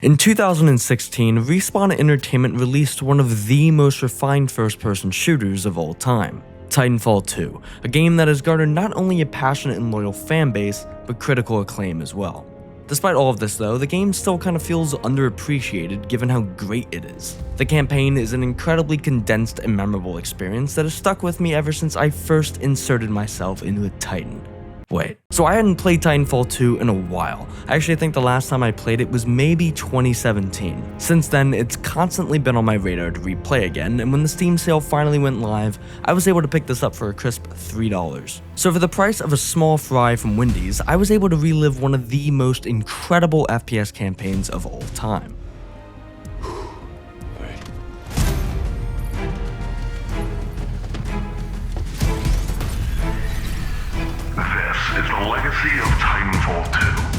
In 2016, Respawn Entertainment released one of the most refined first-person shooters of all time, Titanfall 2, a game that has garnered not only a passionate and loyal fanbase, but critical acclaim as well. Despite all of this though, the game still kind of feels underappreciated given how great it is. The campaign is an incredibly condensed and memorable experience that has stuck with me ever since I first inserted myself into a Titan. Wait, so I hadn't played Titanfall 2 in a while. I actually think the last time I played it was maybe 2017. Since then, it's constantly been on my radar to replay again, and when the Steam sale finally went live, I was able to pick this up for a crisp $3. So for the price of a small fry from Wendy's, I was able to relive one of the most incredible FPS campaigns of all time. This is the legacy of Titanfall 2.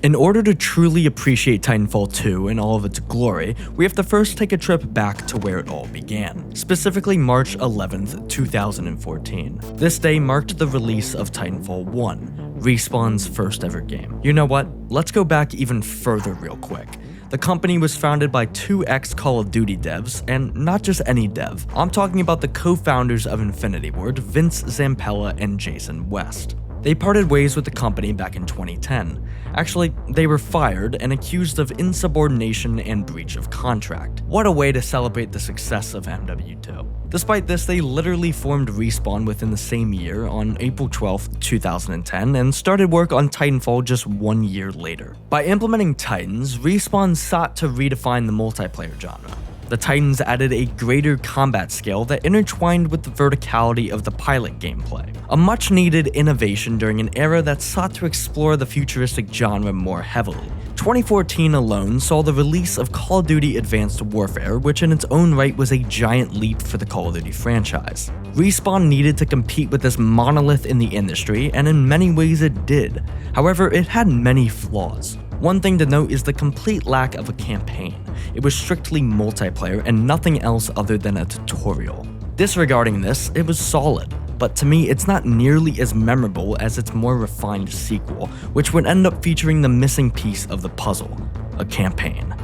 In order to truly appreciate Titanfall 2 in all of its glory, we have to first take a trip back to where it all began, specifically March 11th, 2014. This day marked the release of Titanfall 1, Respawn's first ever game. You know what? Let's go back even further real quick. The company was founded by two ex-Call of Duty devs, and not just any dev. I'm talking about the co-founders of Infinity Ward, Vince Zampella and Jason West. They parted ways with the company back in 2010. Actually, they were fired and accused of insubordination and breach of contract. What a way to celebrate the success of MW2. Despite this, they literally formed Respawn within the same year on April 12th, 2010 and started work on Titanfall just 1 year later. By implementing Titans, Respawn sought to redefine the multiplayer genre. The Titans added a greater combat scale that intertwined with the verticality of the pilot gameplay, a much needed innovation during an era that sought to explore the futuristic genre more heavily. 2014 alone saw the release of Call of Duty Advanced Warfare, which in its own right was a giant leap for the Call of Duty franchise. Respawn needed to compete with this monolith in the industry, and in many ways it did. However, it had many flaws. One thing to note is the complete lack of a campaign. It was strictly multiplayer and nothing else other than a tutorial. Disregarding this, it was solid, but to me it's not nearly as memorable as its more refined sequel, which would end up featuring the missing piece of the puzzle, a campaign.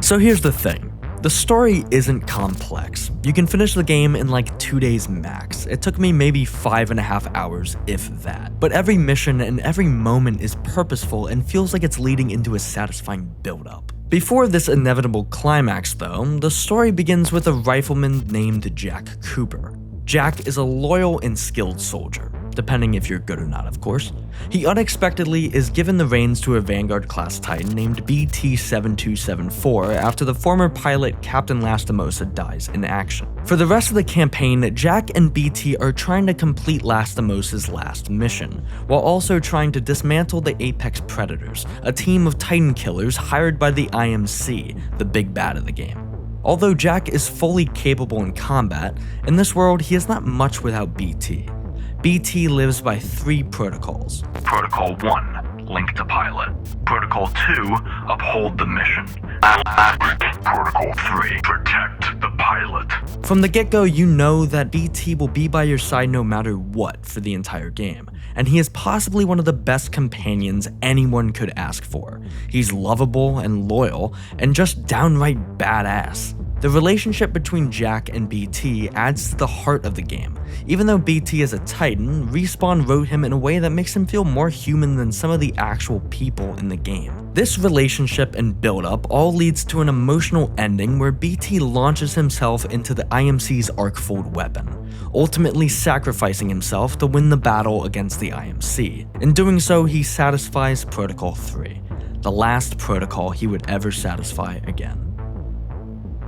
So here's the thing. The story isn't complex. You can finish the game in like 2 days max. It took me maybe 5.5 hours, if that. But every mission and every moment is purposeful and feels like it's leading into a satisfying build-up. Before this inevitable climax though, the story begins with a rifleman named Jack Cooper. Jack is a loyal and skilled soldier, depending if you're good or not, of course. He unexpectedly is given the reins to a Vanguard-class Titan named BT-7274 after the former pilot Captain Lastimosa dies in action. For the rest of the campaign, Jack and BT are trying to complete Lastimosa's last mission, while also trying to dismantle the Apex Predators, a team of Titan killers hired by the IMC, the big bad of the game. Although Jack is fully capable in combat, in this world he is not much without BT. BT lives by 3 protocols. Protocol 1, link to pilot. Protocol 2, uphold the mission. Protocol 3, protect the pilot. From the get-go, you know that BT will be by your side no matter what for the entire game, and he is possibly one of the best companions anyone could ask for. He's lovable and loyal, and just downright badass. The relationship between Jack and BT adds to the heart of the game. Even though BT is a Titan, Respawn wrote him in a way that makes him feel more human than some of the actual people in the game. This relationship and build-up all leads to an emotional ending where BT launches himself into the IMC's Arcfold weapon, ultimately sacrificing himself to win the battle against the IMC. In doing so, he satisfies Protocol 3, the last protocol he would ever satisfy again.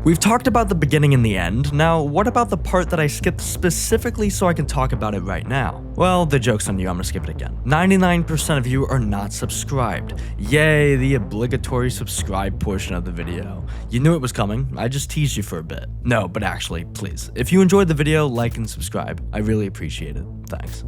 We've talked about the beginning and the end. Now, what about the part that I skipped specifically so I can talk about it right now? Well, the joke's on you, I'm gonna skip it again. 99% of you are not subscribed. Yay, the obligatory subscribe portion of the video. You knew it was coming, I just teased you for a bit. No, but actually, please, if you enjoyed the video, like and subscribe. I really appreciate it. Thanks.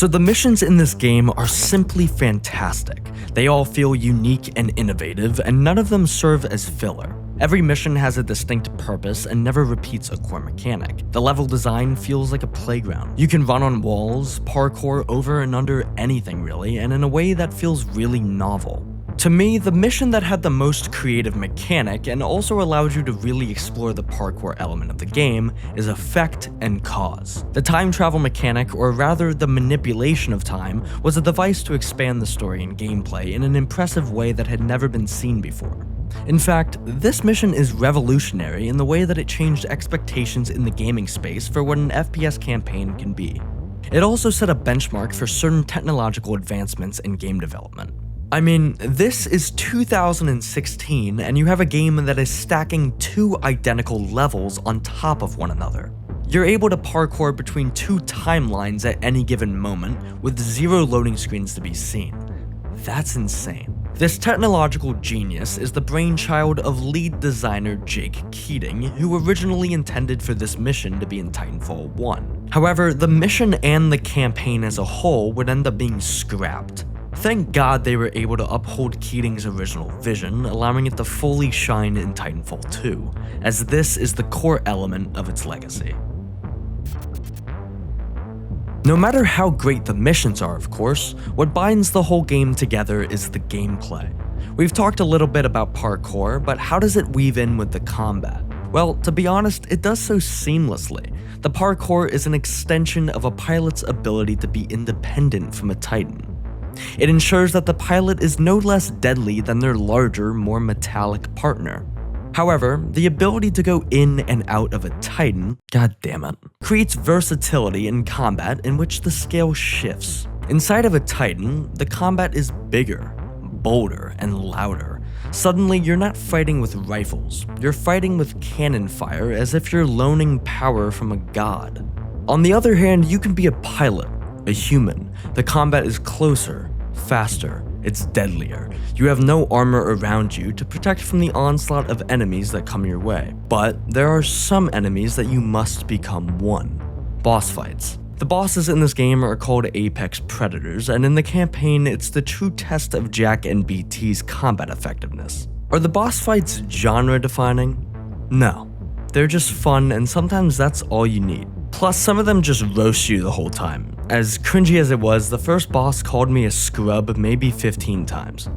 So the missions in this game are simply fantastic. They all feel unique and innovative, and none of them serve as filler. Every mission has a distinct purpose and never repeats a core mechanic. The level design feels like a playground. You can run on walls, parkour over and under anything really, and in a way that feels really novel. To me, the mission that had the most creative mechanic and also allowed you to really explore the parkour element of the game is Effect and Cause. The time travel mechanic, or rather the manipulation of time, was a device to expand the story and gameplay in an impressive way that had never been seen before. In fact, this mission is revolutionary in the way that it changed expectations in the gaming space for what an FPS campaign can be. It also set a benchmark for certain technological advancements in game development. I mean, this is 2016 and you have a game that is stacking two identical levels on top of one another. You're able to parkour between two timelines at any given moment with 0 loading screens to be seen. That's insane. This technological genius is the brainchild of lead designer Jake Keating, who originally intended for this mission to be in Titanfall 1. However, the mission and the campaign as a whole would end up being scrapped. Thank God they were able to uphold Keating's original vision, allowing it to fully shine in Titanfall 2, as this is the core element of its legacy. No matter how great the missions are, of course, what binds the whole game together is the gameplay. We've talked a little bit about parkour, but how does it weave in with the combat? Well, to be honest, it does so seamlessly. The parkour is an extension of a pilot's ability to be independent from a Titan. It ensures that the pilot is no less deadly than their larger, more metallic partner. However, the ability to go in and out of a Titan, god damn it, creates versatility in combat in which the scale shifts. Inside of a Titan, the combat is bigger, bolder, and louder. Suddenly, you're not fighting with rifles, you're fighting with cannon fire as if you're loaning power from a god. On the other hand, you can be a pilot, a human. The combat is closer, faster, it's deadlier. You have no armor around you to protect from the onslaught of enemies that come your way. But there are some enemies that you must become one. Boss fights. The bosses in this game are called Apex Predators, and in the campaign, it's the true test of Jack and BT's combat effectiveness. Are the boss fights genre defining? No. They're just fun, and sometimes that's all you need. Plus, some of them just roast you the whole time. As cringy as it was, the first boss called me a scrub maybe 15 times.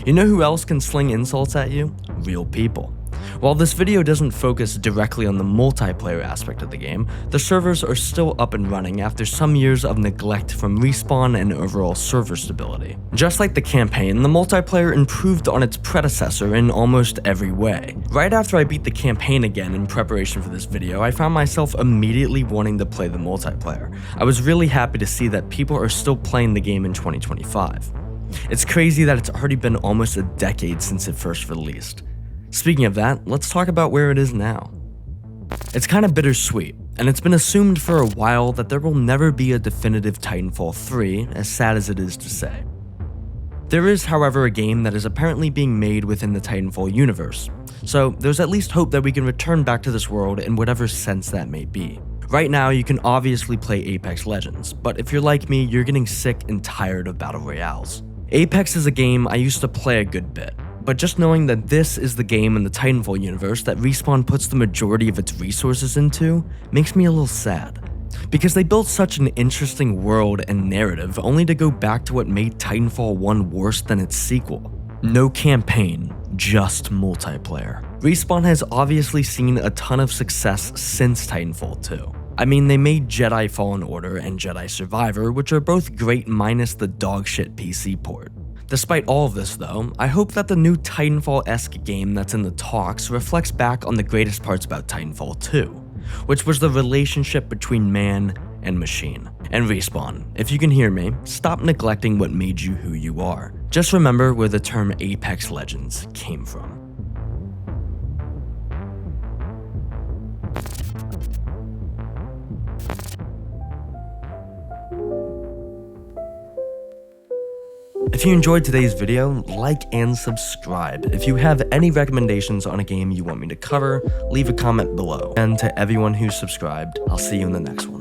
You know who else can sling insults at you? Real people. While this video doesn't focus directly on the multiplayer aspect of the game, the servers are still up and running after some years of neglect from Respawn and overall server stability. Just like the campaign, the multiplayer improved on its predecessor in almost every way. Right after I beat the campaign again in preparation for this video, I found myself immediately wanting to play the multiplayer. I was really happy to see that people are still playing the game in 2025. It's crazy that it's already been almost a decade since it first released. Speaking of that, let's talk about where it is now. It's kind of bittersweet, and it's been assumed for a while that there will never be a definitive Titanfall 3, as sad as it is to say. There is, however, a game that is apparently being made within the Titanfall universe, so there's at least hope that we can return back to this world in whatever sense that may be. Right now, you can obviously play Apex Legends, but if you're like me, you're getting sick and tired of battle royales. Apex is a game I used to play a good bit, but just knowing that this is the game in the Titanfall universe that Respawn puts the majority of its resources into makes me a little sad. Because they built such an interesting world and narrative only to go back to what made Titanfall 1 worse than its sequel. No campaign, just multiplayer. Respawn has obviously seen a ton of success since Titanfall 2. I mean, they made Jedi Fallen Order and Jedi Survivor, which are both great minus the dogshit PC port. Despite all of this though, I hope that the new Titanfall-esque game that's in the talks reflects back on the greatest parts about Titanfall 2, which was the relationship between man and machine. And Respawn, if you can hear me, stop neglecting what made you who you are. Just remember where the term Apex Legends came from. If you enjoyed today's video, like and subscribe. If you have any recommendations on a game you want me to cover, leave a comment below. And to everyone who's subscribed, I'll see you in the next one.